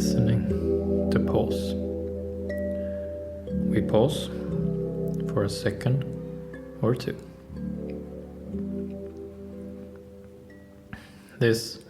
listening to pause. We pause for a second or two. This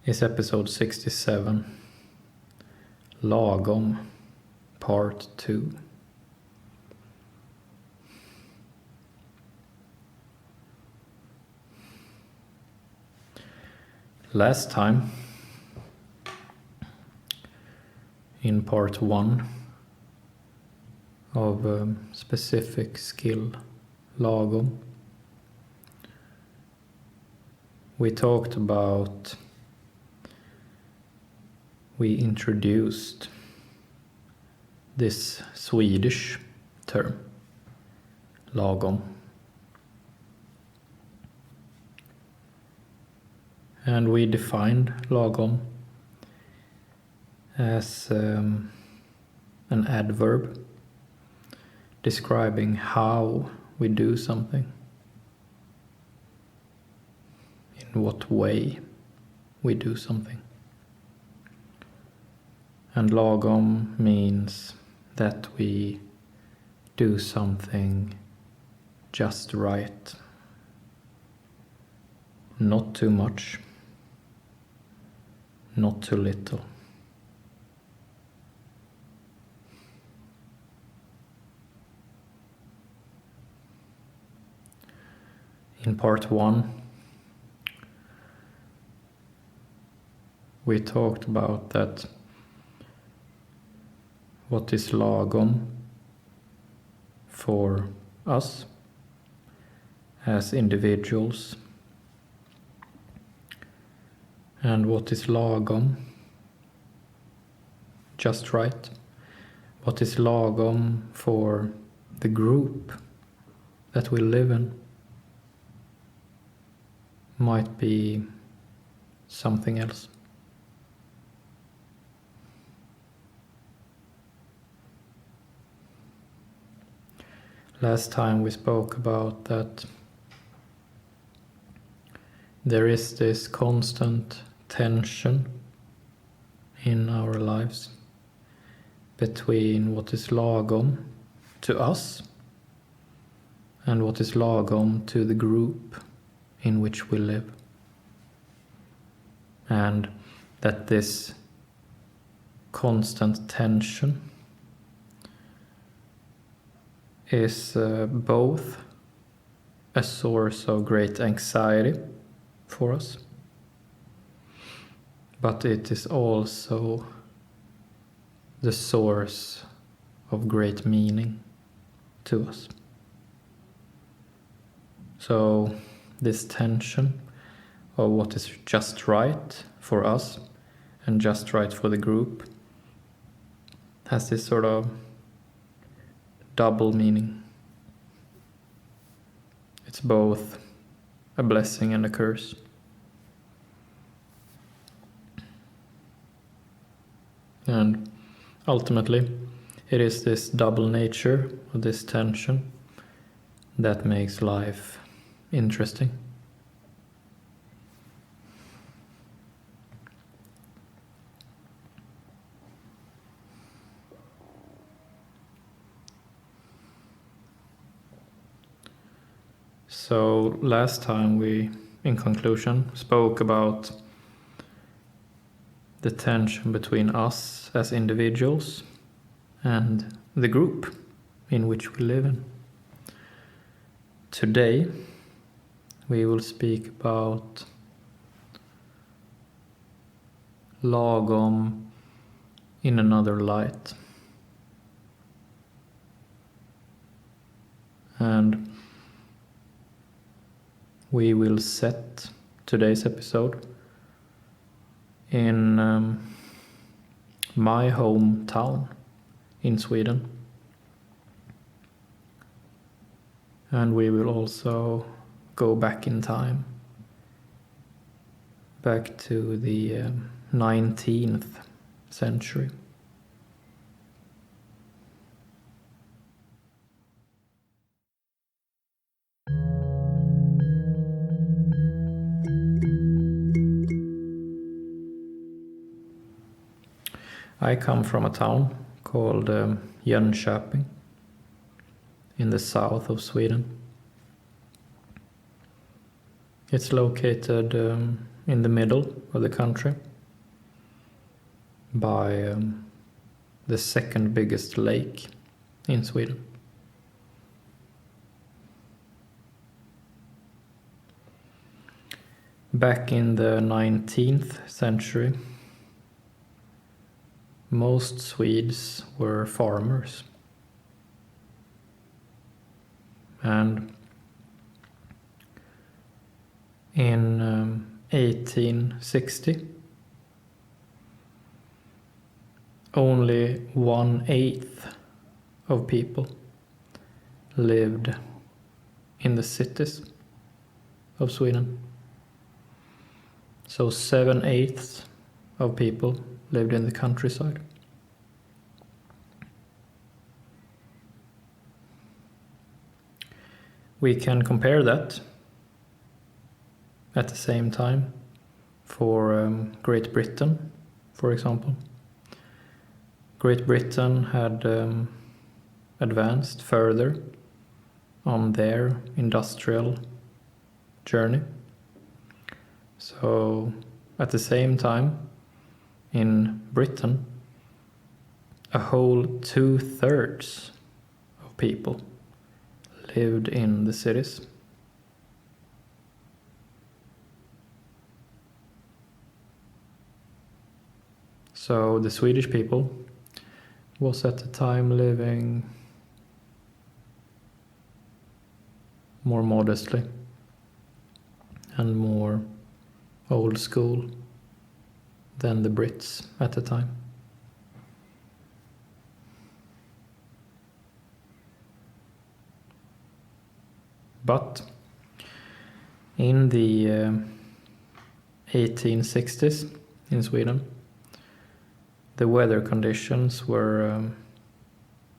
is episode 67, LAGOM, part 2. Last time, in part 1 of a specific skill, LAGOM, we introduced this Swedish term, LAGOM. And we defined LAGOM as an adverb describing how we do something, in what way we do something. And LAGOM means that we do something just right, not too much, not too little. In part 1, we talked about that what is LAGOM for us as individuals, and what is LAGOM, just right, what is LAGOM for the group that we live in, might be something else. Last time we spoke about that there is this constant tension in our lives between what is LAGOM to us and what is LAGOM to the group in which we live. And that this constant tension is both a source of great anxiety for us, but it is also the source of great meaning to us. So this tension of what is just right for us and just right for the group has this sort of double meaning. It's both a blessing and a curse. And ultimately, it is this double nature of this tension that makes life interesting. So last time we, in conclusion, spoke about the tension between us as individuals and the group in which we live in. Today, we will speak about LAGOM in another light. And we will set today's episode in my hometown in Sweden. And we will also go back in time, back to the 19th century. I come from a town called Jönköping in the south of Sweden. It's located in the middle of the country by the second biggest lake in Sweden. Back in the 19th century, most Swedes were farmers. And in 1860, only 1/8 of people lived in the cities of Sweden. So 7/8 of people lived in the countryside. We can compare that at the same time for Great Britain, for example. Great Britain had advanced further on their industrial journey. So at the same time, in Britain, a whole 2/3 of people lived in the cities. So the Swedish people was at the time living more modestly and more old school than the Brits at the time. But in the 1860s in Sweden, the weather conditions were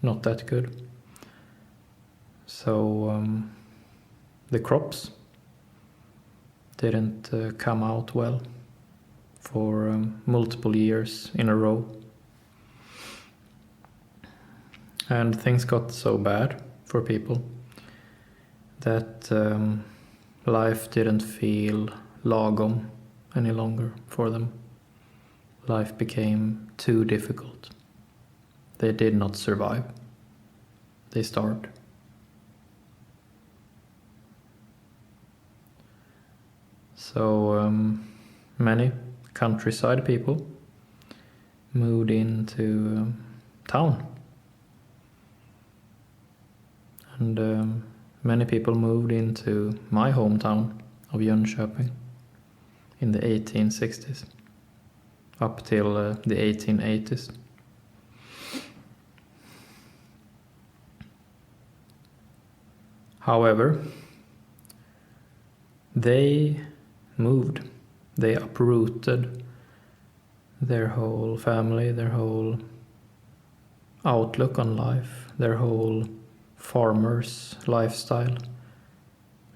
not that good. So the crops didn't come out well for multiple years in a row. And things got so bad for people that life didn't feel lagom any longer for them. Life became too difficult. They did not survive. They starved. So many countryside people moved into town. And many people moved into my hometown of Jönköping in the 1860s up till the 1880s. However, they moved. They uprooted their whole family, their whole outlook on life, their whole farmer's lifestyle.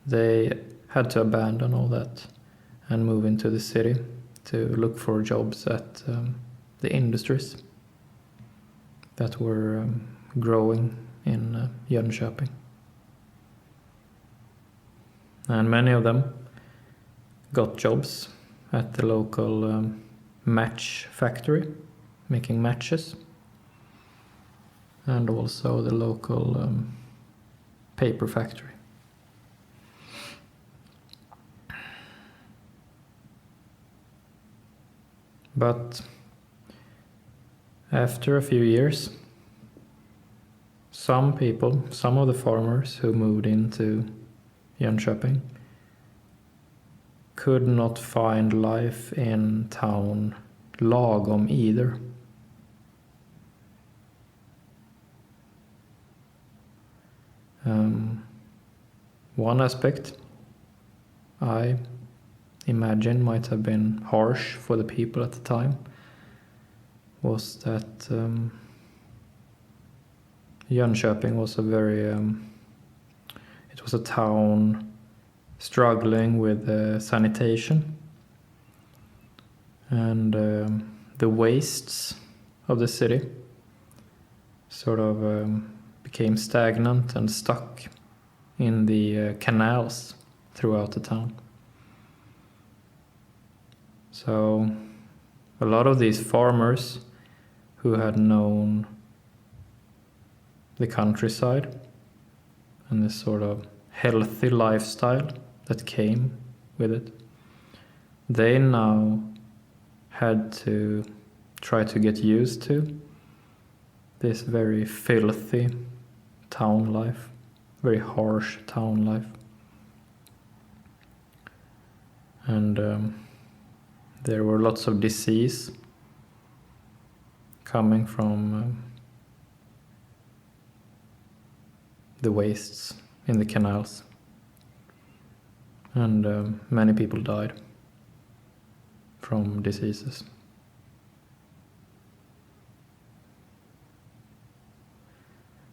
They had to abandon all that and move into the city to look for jobs at the industries that were growing in Jönköping. And many of them got jobs at the local match factory, making matches, and also the local paper factory. But after a few years, some people, some of the farmers who moved into Jönköping could not find life in town lagom either. One aspect I imagine might have been harsh for the people at the time was that Jönköping was a very it was a town struggling with sanitation, and the wastes of the city sort of became stagnant and stuck in the canals throughout the town. So a lot of these farmers who had known the countryside and this sort of healthy lifestyle that came with it, they now had to try to get used to this very filthy town life, very harsh town life. And there were lots of disease coming from the wastes in the canals, and many people died from diseases.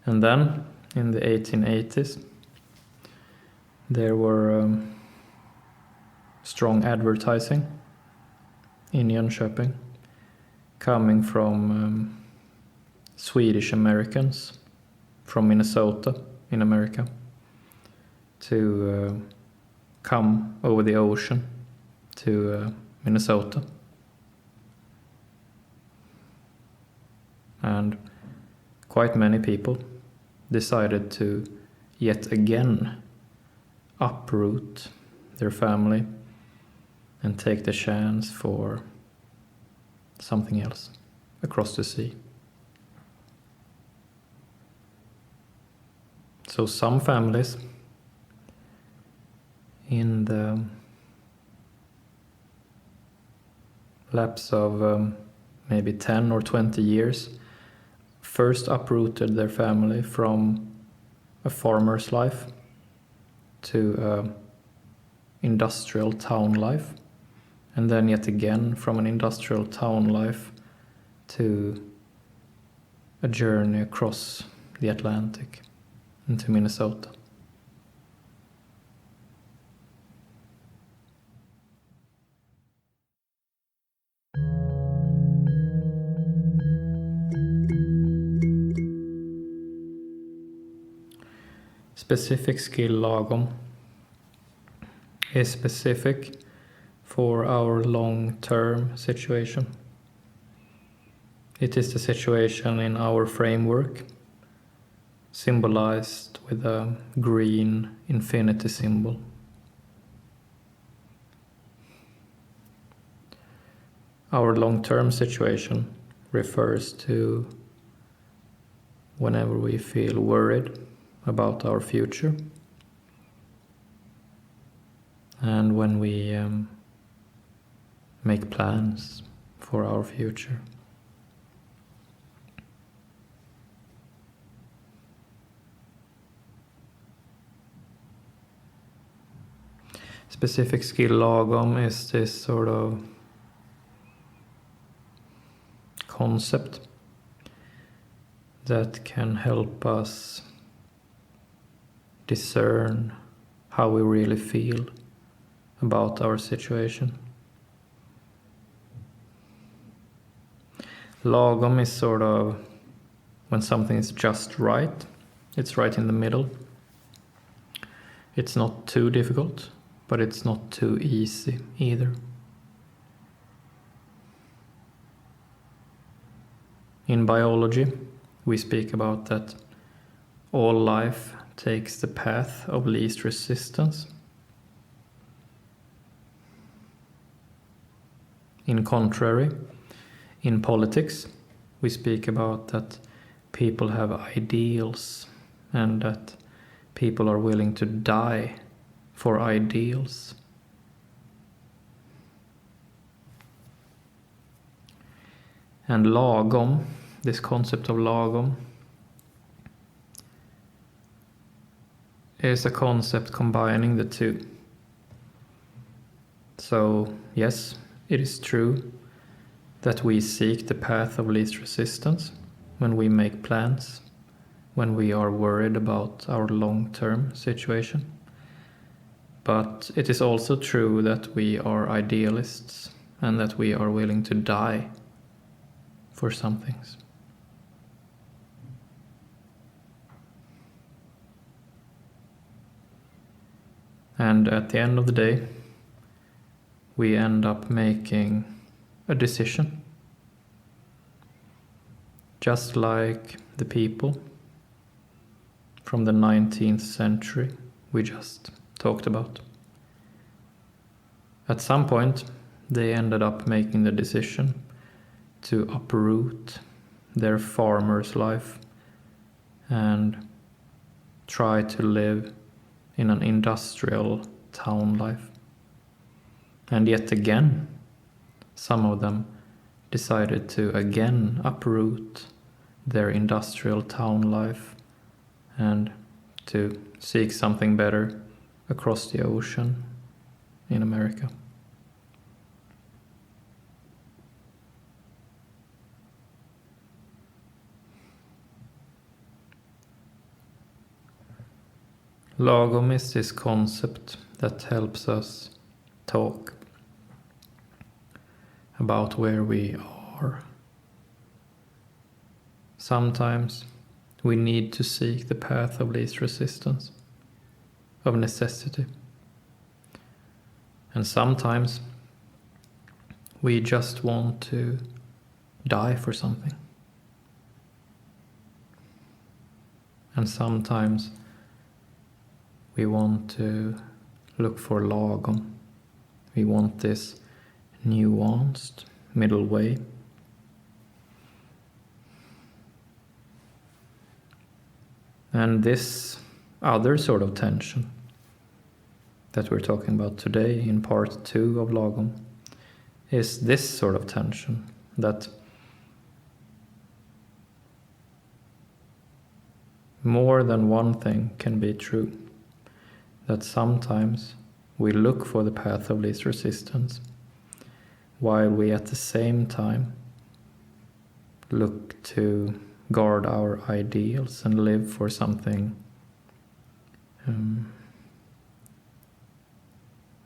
And then in the 1880s there were strong advertising in Jönköping coming from Swedish Americans from Minnesota in America to come over the ocean to Minnesota. And quite many people decided to yet again uproot their family and take the chance for something else across the sea. So some families in the lapse of maybe 10 or 20 years first uprooted their family from a farmer's life to industrial town life, and then yet again from an industrial town life to a journey across the Atlantic into Minnesota. Specific skill lagom is specific for our long-term situation. It is the situation in our framework, symbolized with a green infinity symbol. Our long-term situation refers to whenever we feel worried about our future, and when we make plans for our future. Specific skill lagom is this sort of concept that can help us discern how we really feel about our situation. Lagom is sort of when something is just right. It's right in the middle. It's not too difficult, but it's not too easy either. In biology, we speak about that all life takes the path of least resistance. In contrary, in politics, we speak about that people have ideals and that people are willing to die for ideals. And lagom, this concept of lagom, is a concept combining the two. So, yes, it is true that we seek the path of least resistance when we make plans, when we are worried about our long-term situation. But it is also true that we are idealists and that we are willing to die for some things. And at the end of the day, we end up making a decision. Just like the people from the 19th century we just talked about. At some point, they ended up making the decision to uproot their farmer's life and try to live in an industrial town life. And yet again, some of them decided to again uproot their industrial town life and to seek something better across the ocean in America. Lagom is this concept that helps us talk about where we are. Sometimes we need to seek the path of least resistance, of necessity. And sometimes we just want to die for something. And sometimes we want to look for lagom. We want this nuanced middle way. And this other sort of tension that we're talking about today in part 2 of lagom is this sort of tension that more than one thing can be true. That sometimes we look for the path of least resistance, while we at the same time look to guard our ideals and live for something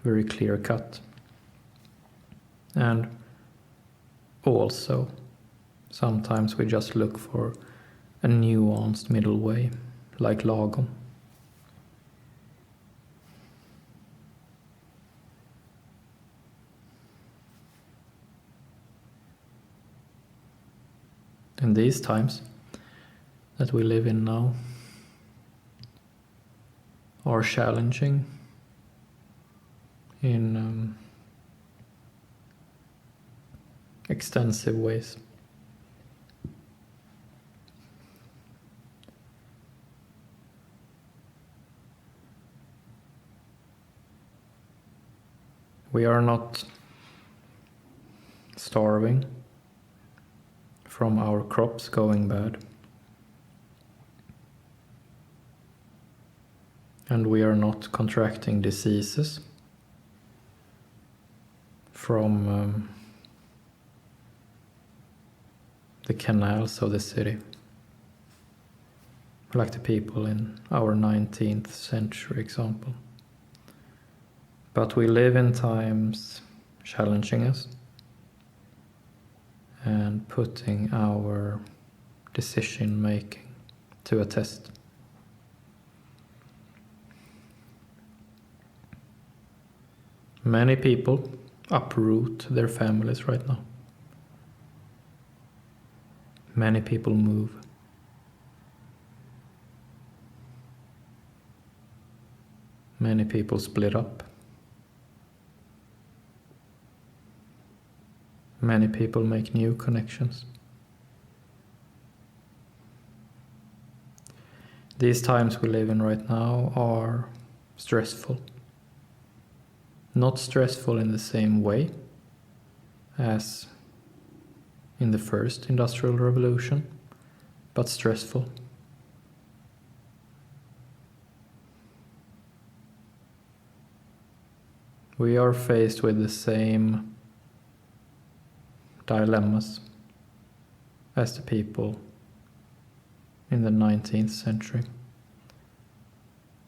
very clear cut. And also, sometimes we just look for a nuanced middle way, like lagom. And these times that we live in now are challenging in extensive ways. We are not starving from our crops going bad. And we are not contracting diseases from the canals of the city, like the people in our 19th century example. But we live in times challenging us and putting our decision making to a test. Many people uproot their families right now. Many people move. Many people split up. Many people make new connections. These times we live in right now are stressful. Not stressful in the same way as in the first industrial revolution, but stressful. We are faced with the same dilemmas as the people in the 19th century.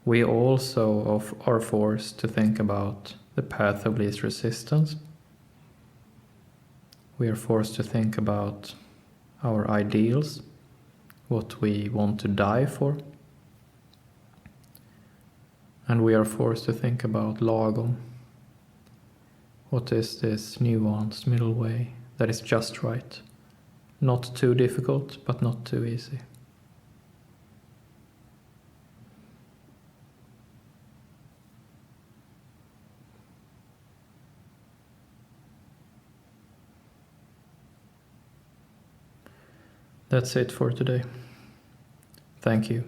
We also are forced to think about the path of least resistance. We are forced to think about our ideals, what we want to die for. And we are forced to think about lagom. What is this nuanced middle way that is just right? Not too difficult, but not too easy. That's it for today. Thank you.